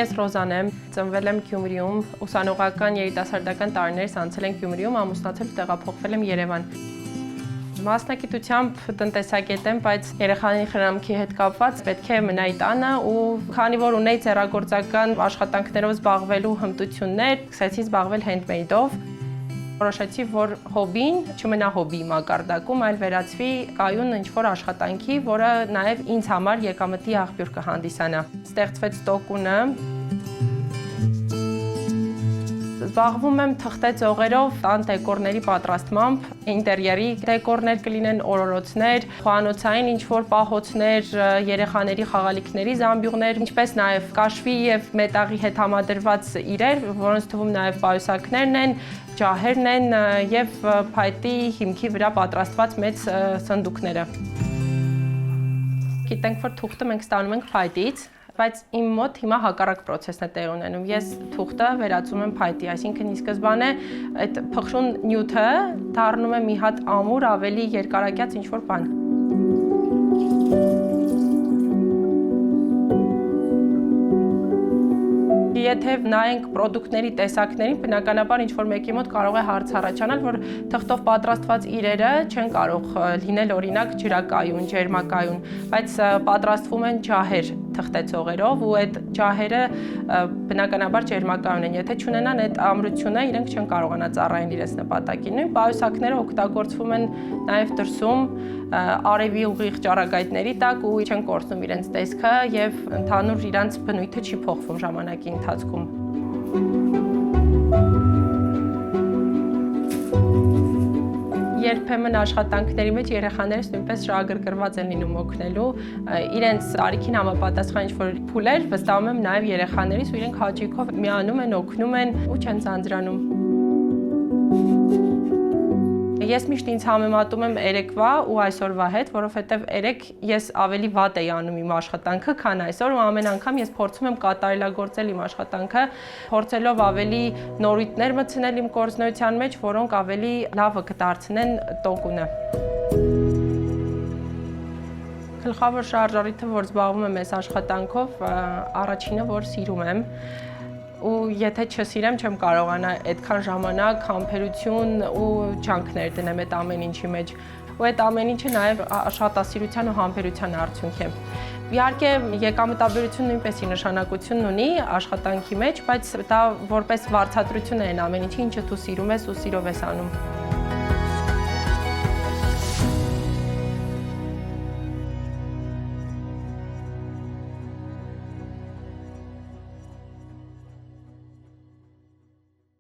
Ես Ռոզան եմ, ծնվել եմ Գյումրիում, ուսանողական երիտասարդական տարիներս անցել են Գյումրիում, ամուսնացել տեղափոխվել եմ Երևան։ Մասնագիտությամբ տնտեսագետ եմ, բայց երեխաների խնամքի հետ կապված պետք է մնայի տանը ու քանի որ ունեի ձեռագործական աշխատանքներով զբաղվելու հմտություններ, սկսեցի զբաղվել handmade-ով։ Որոշեցի, որ հոբին չմնա հոբի մակարդակում, այլ վերածվի կայուն ինչ-որ աշխատանքի, որը նաև ինձ համար եկամտի աղբյուր կհանդիսանա։ Ստեղծվեց տոկունը։ Զբաղվում եմ թղթե ծողերով, տան դեկորների պատրաստմամբ, ինտերիերի դեկորներ կլինեն, օրորոցներ, խոհանոցային ինչ-որ պահոցներ, երեխաների խաղալիքների զամբյուղներ, ինչպես նաև կաշվի և մետաղի հետ համադրված իրեր, որոնց թվում նաև պայուսակներն են, ջահերն են և փայտի հիմքի վրա պատրաստված մեծ սնդուկները։ Գիտենք, որ թուղթը մենք ստանում ենք փայտից, բայց իմ մոտ հիմա հակառակ պրոցեսն է տեղի ունենում։ Ես թուղթը վերածում եմ փայտի, այսինքն ի սկզբանե այդ փխրուն նյութը դառնում է մի հատ ամուր, ավելի երկարակյաց ինչ-որ բան։ Եթե նայենք պրոդուկտների տեսակներին, բնականաբար ինչ-որ մեկի մոտ կարող է հարց առաջանալ, որ թղթով պատրաստված իրերը չեն կարող լինել օրինակ ջրակայուն, ջերմակայուն, բայց պատրաստվում են ջահեր թղթեցողերով ու այդ ջահերը բնականաբար ջերմակայուն են։ Եթե չունենան այդ ամրությունը, իրենք չեն կարողանա ծառայեն իրենց նպատակին։ Նույն պայուսակները օգտագործվում են նաև դրսում արևի ուղիղ ճառագայթների տակ ու չեն կորցնում իրենց տեսքը եւ ընդհանուր իրանց բնույթը չի փոխվում ժամանակի ընթացքում։ Երբեմն աշխատանքների մեջ երեխաներս նույնպես շահագրգռված են լինում օգնելու, իրենց տարիքին համապատասխան ինչ-որ փուլեր վստահում եմ նաև երեխաներից ու իրենք հաճույքով միանում են, օգնում են ու չեն ձանձրանում։ Ես միշտ ինձ համեմատում եմ երեկվա ու այսօրվա հետ, որովհետև երեկ ես ավելի վատ էի անում իմ աշխատանքը, քան այսօր ու ամեն անգամ ես փորձում եմ կատարելագործել իմ աշխատանքը, փորձելով ավելի նորույթներ մտցնել իմ գործունեության մեջ, որոնք ավելի լավը կդարձնեն տոկունը։ Գլխավոր շարժառիթը, որ զբաղվում եմ այս աշխատանքով, առաջինը, որ սիրում եմ, ու եթե չսիրեմ, չեմ կարողանա այդքան ժամանակ, համբերություն ու ջանքներ դնեմ այդ ամեն ինչի մեջ։ Ու այդ ամեն ինչը նաև աշխատասիրության ու համբերության արդյունք է։ Իհարկե, եկամտաբերությունը նույնպես իր նշանակությունն ունի աշխատանքի մեջ, բայց դա որպես վարձատրություն է այն ամեն ինչի, ինչը դու սիրում ես ու սիրով ես անում։